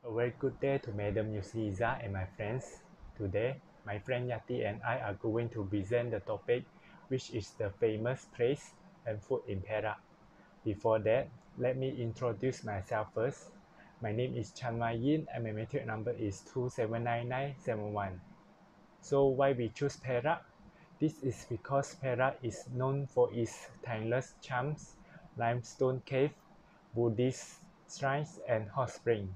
A very good day to Madam Yusniza and my friends. Today, my friend Hayati and I are going to present the topic, which is the famous place and food in Perak. Before that, let me introduce myself first. My name is Wai Yin and my Matric number is 279971. So why we choose Perak? This is because Perak is known for its timeless charms, limestone cave, Buddhist shrines, and hot springs.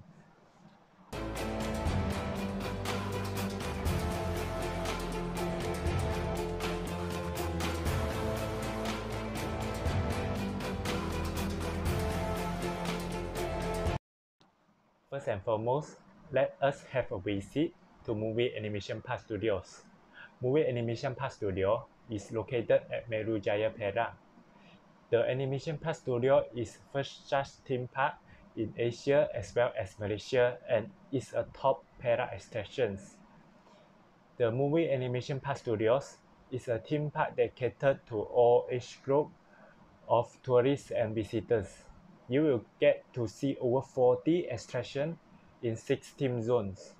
First and foremost, let us have a visit to Movie Animation Park Studios. Movie Animation Park Studio is located at Jaya, Perak. The Animation Park Studio is first such theme park in Asia as well as Malaysia and is a top Perak attraction. The Movie Animation Park Studios is a theme park that caters to all age groups of tourists and visitors. You will get to see over 40 attractions in 6 theme zones.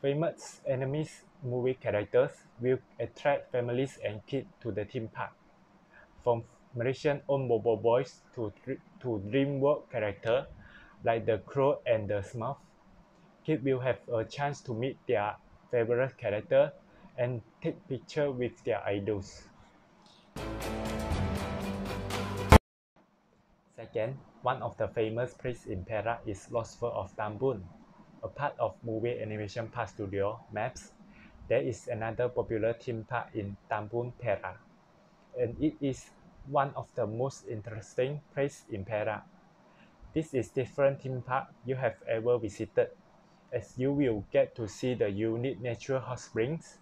Famous animated movie characters will attract families and kids to the theme park. From Malaysian-owned Bobo Boys to DreamWorks characters like the Crow and the Smurf, kids will have a chance to meet their favorite character and take pictures with their idols. Second, one of the famous places in Perak is Lost World of Tambun. A part of Movie Animation Park Studio Maps, there is another popular theme park in Tambun, Perak, and it is one of the most interesting places in Perak. This is different theme park you have ever visited, as you will get to see the unique natural hot springs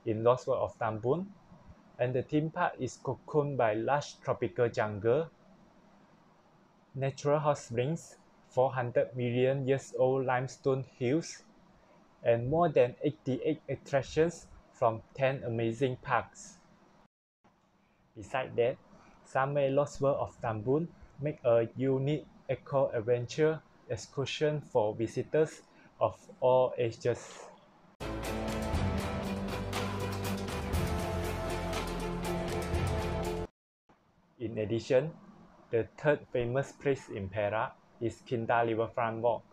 in Lost World of Tambun, and the theme park is cocooned by lush tropical jungle, natural hot springs, 400 million years old limestone hills, and more than 88 attractions from 10 amazing parks. Besides that, Summer Lost World of Tambun make a unique eco-adventure excursion for visitors of all ages. In addition, the third famous place in Perak is Kinta Riverfront Walk,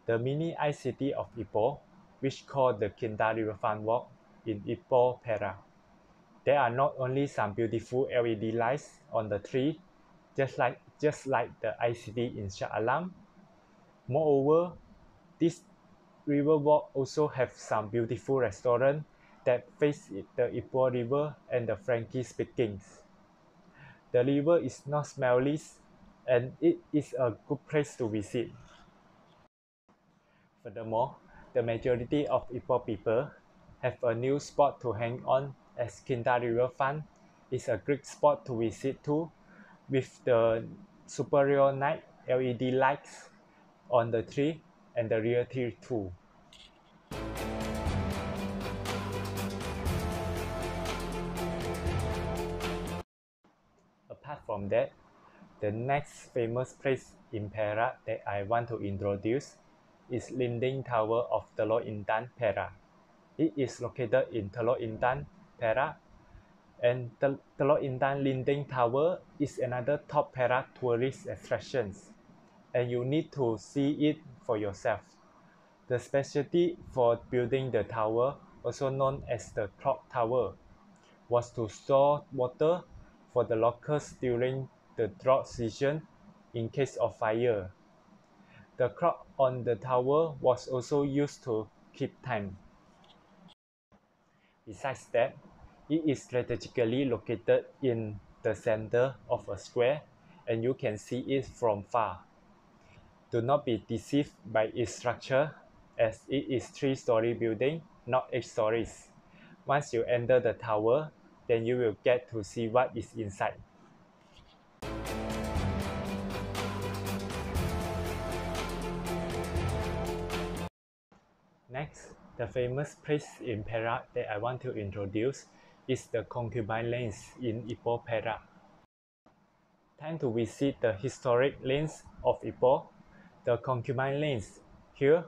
the mini ice city of Ipoh, which called the Kinta Riverfront Walk in Ipoh, Perak. There are not only some beautiful LED lights on the tree, just like the ICT in Shah Alam. Moreover, this river walk also have some beautiful restaurants that face the Ipoh River and the Frankie speakings. The river is not smelly and it is a good place to visit. Furthermore, the majority of Ipoh people have a new spot to hang on as Kinta Riverfront is a great spot to visit too, with the superior night LED lights on the tree and the rear tree too. Apart from that, the next famous place in Perak that I want to introduce is Linding Tower of Telok Intan, Perak. It is located in Telok Intan, Perak, and Telok Intan Linding Tower is another top Perak tourist attraction, and you need to see it for yourself. The specialty for building the tower, also known as the clock tower, was to store water for the locals during the drought season in case of fire. The clock on the tower was also used to keep time. Besides that, it is strategically located in the center of a square and you can see it from far. Do not be deceived by its structure as it is 3-story building, not 8 stories. Once you enter the tower, then you will get to see what is inside. Next, the famous place in Perak that I want to introduce is the Concubine Lanes in Ipoh, Perak. Time to visit the historic lanes of Ipoh, the Concubine Lanes. Here,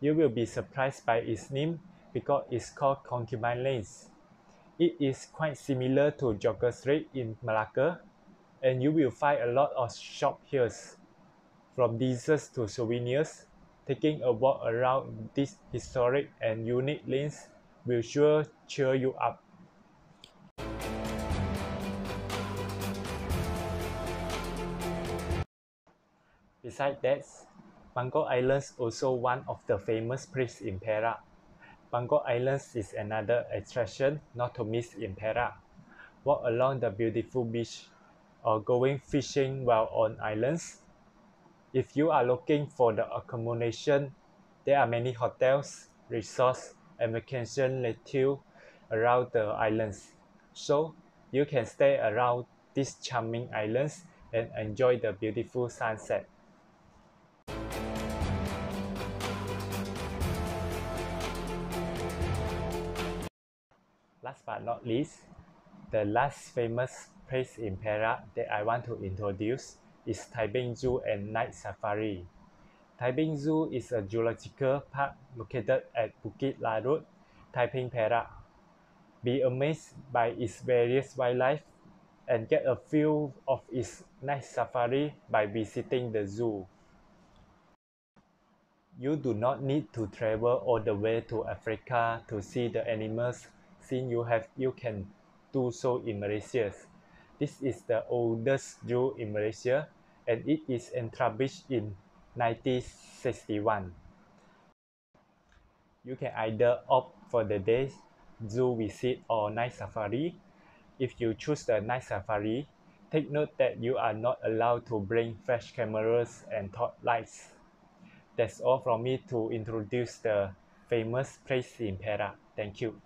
You will be surprised by its name because it's called Concubine Lanes. It is quite similar to Jogger Street in Malacca, and you will find a lot of shops here, from desserts to souvenirs. Taking a walk around these historic and unique lanes will sure cheer you up. Besides that, Bangkok Islands also one of the famous places in Perak. Bangkok Islands is another attraction not to miss in Perak. Walk along the beautiful beach or going fishing while on islands. If you are looking for the accommodation, there are many hotels, resorts, and vacation rentals around the islands. So you can stay around these charming islands and enjoy the beautiful sunset. Last but not least, the last famous place in Perak that I want to introduce is Taiping Zoo and Night Safari. Taiping Zoo is a zoological park located at Bukit Larut, Taiping, Perak. Be amazed by its various wildlife and get a feel of its night safari by visiting the zoo. You do not need to travel all the way to Africa to see the animals, since you can do so in Malaysia. This is the oldest zoo in Malaysia, and it is established in 1961. You can either opt for the day zoo visit or night safari. If you choose the night safari, take note that you are not allowed to bring flash cameras and torchlights. That's all from me to introduce the famous place in Perak. Thank you.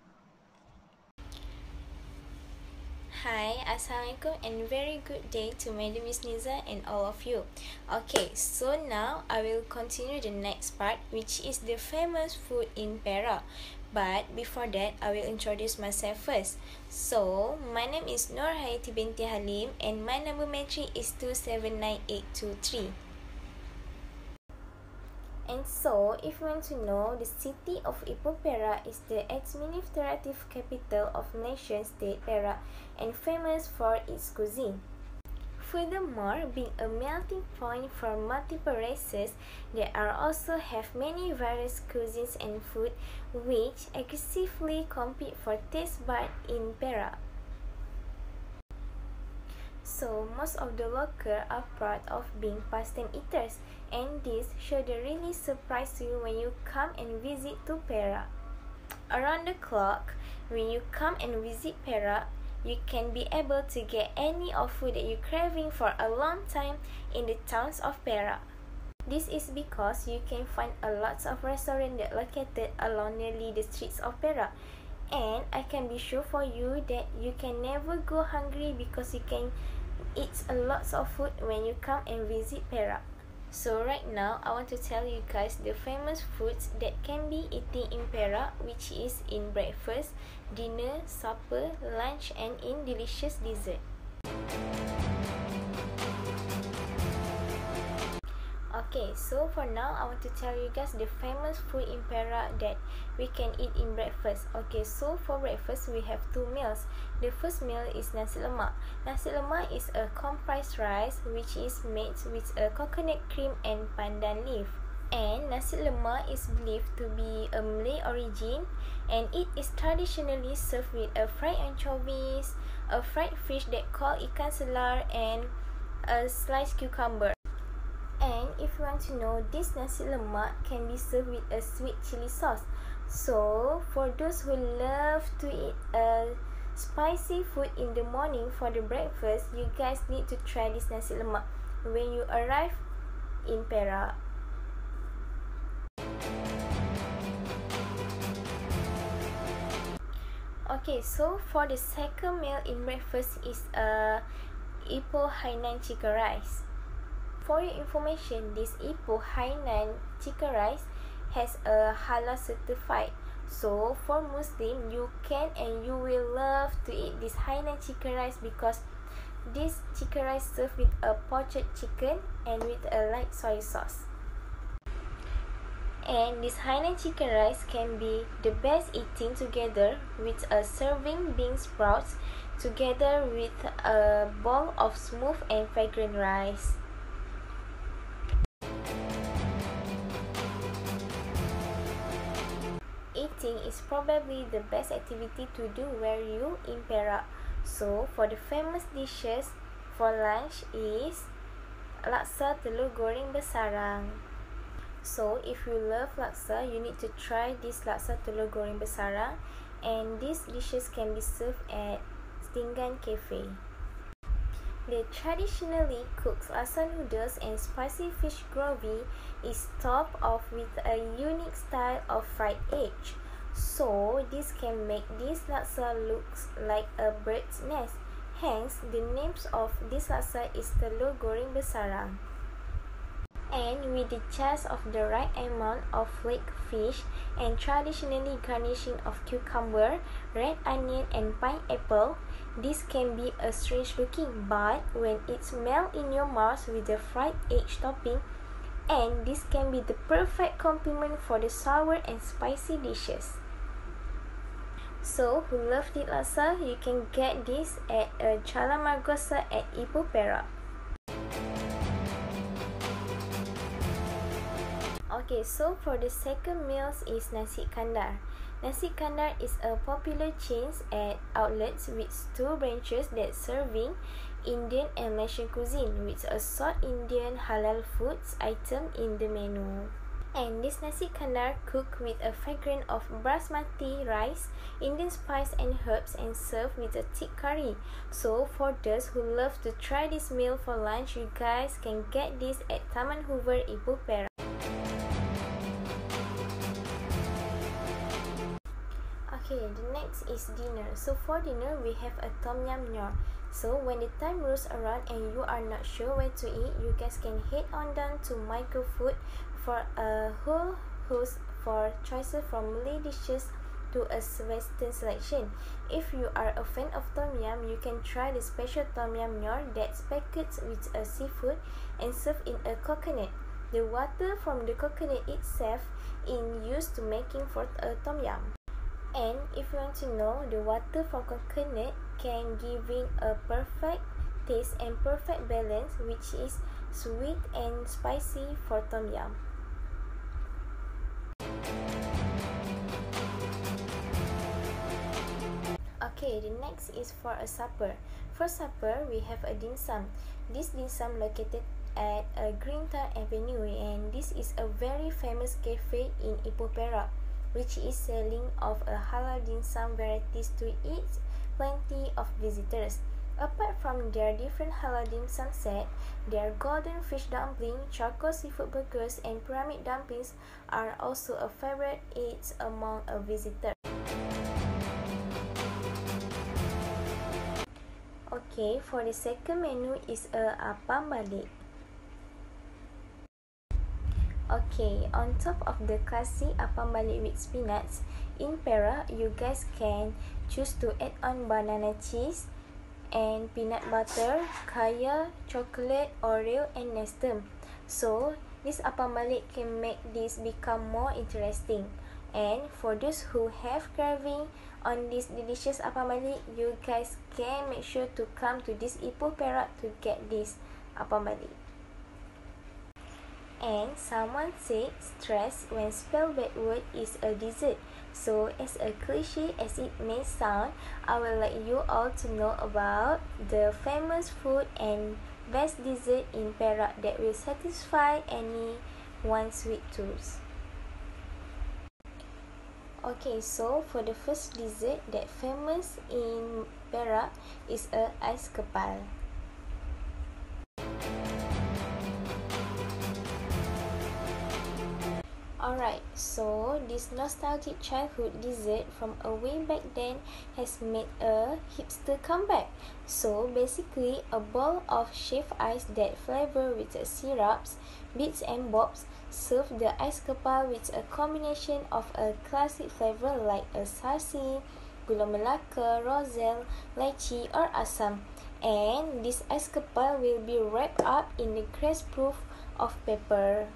Hi, Assalamualaikum and very good day to Madam Yusniza and all of you. Okay, so now I will continue the next part, which is the famous food in Perak. But before that, I will introduce myself first. So, my name is Hayati Binti Halim and my number Matric is 279823. And so, if you want to know, the city of Ipoh Perak is the administrative capital of nation state Perak and famous for its cuisine. Furthermore, being a melting point for multiple races, there are also have many various cuisines and food which aggressively compete for taste bud in Perak. So, most of the locals are proud of being pastime eaters, and this should really surprise you when you come and visit to Perak. Around the clock, when you come and visit Perak, you can be able to get any of food that you're craving for a long time in the towns of Perak. This is because you can find a lot of restaurants that located along nearly the streets of Perak. And I can be sure for you that you can never go hungry because you can eat a lot of food when you come and visit Perak. So right now, I want to tell you guys the famous foods that can be eaten in Perak, which is in breakfast, dinner, supper, lunch, and in delicious dessert. Okay, so for now, I want to tell you guys the famous food in Perak that we can eat in breakfast. Okay, so for breakfast, we have two meals. The first meal is nasi lemak. Nasi lemak is a comprised rice which is made with a coconut cream and pandan leaf. And nasi lemak is believed to be a Malay origin, and it is traditionally served with a fried anchovies, a fried fish that called ikan selar, and a sliced cucumber. And if you want to know, this nasi lemak can be served with a sweet chili sauce. So, for those who love to eat a spicy food in the morning for the breakfast, you guys need to try this nasi lemak when you arrive in Perak. Okay, so for the second meal in breakfast is a Ipoh Hainan chicken rice. For your information, this Ipoh Hainan chicken rice has a halal certified. So for Muslim, you can and you will love to eat this Hainan chicken rice because this chicken rice served with a poached chicken and with a light soy sauce. And this Hainan chicken rice can be the best eating together with a serving bean sprouts together with a bowl of smooth and fragrant rice. Eating is probably the best activity to do where you in Perak. So for the famous dishes for lunch is laksa telur goreng bersarang. So if you love laksa, you need to try this laksa telur goreng bersarang, and these dishes can be served at Stinggan Cafe. The traditionally cooked laksa noodles and spicy fish gravy is topped off with a unique style of fried egg. So this can make this laksa looks like a bird's nest. Hence, the names of this laksa is telur goreng bersarang. And with the just of the right amount of flaked fish and traditionally garnishing of cucumber, red onion and pineapple, this can be a strange looking, but when it's melt in your mouth with the fried egg topping, and this can be the perfect complement for the sour and spicy dishes. So who love the laksa, you can get this at Jalan Margosa at Ipoh Perak. Okay, so for the second meals is nasi kandar. Nasi kandar is a popular chain at outlets with two branches that serving Indian and Malaysian cuisine with a South Indian halal foods item in the menu. And this nasi kandar cooked with a fragrance of basmati rice, Indian spice and herbs, and served with a thick curry. So for those who love to try this meal for lunch, you guys can get this at Taman Hoover, Ipoh Perak. Okay, the next is dinner. So for dinner, we have a tom yum nyor. So when the time rolls around and you are not sure where to eat, you guys can head on down to Microfood for a whole host for choices from Malay dishes to a Western selection. If you are a fan of tom yum, you can try the special tom yum nyor that's packaged with a seafood and served in a coconut. The water from the coconut itself is used to making for a tom yum. And if you want to know, the water from coconut can give it a perfect taste and perfect balance, which is sweet and spicy for tom yum. Okay, the next is for a supper. For supper, we have a dim sum. This dim sum located at Greentown Avenue, and this is a very famous cafe in Ipoh Perak, which is selling of a halal dim sum varieties to eat plenty of visitors. Apart from their different halal dim sum set, their golden fish dumpling, charcoal seafood burgers, and pyramid dumplings are also a favorite eats among a visitor. Okay, for the second menu is a apam balik. Okay, on top of the classic apam balik with spinach, in Perak, you guys can choose to add on banana cheese and peanut butter, kaya, chocolate, Oreo, and Nestum. So, this apam balik can make this become more interesting. And for those who have craving on this delicious apam balik, you guys can make sure to come to this Ipoh Perak to get this apam balik. And someone said stress when spelled backward is a dessert. So as a cliche as it may sound, I would like you all to know about the famous food and best dessert in Perak that will satisfy anyone's sweet tooth. Okay, so for the first dessert that famous in Perak is a ais kepal. Alright, so this nostalgic childhood dessert from a way back then has made a hipster comeback. So basically a bowl of shaved ice that flavor with syrups, bits and bobs, serve the ais kepal with a combination of a classic flavor like a sarsi, gula melaka, roselle, lychee or asam. And this ais kepal will be wrapped up in the greaseproof of paper.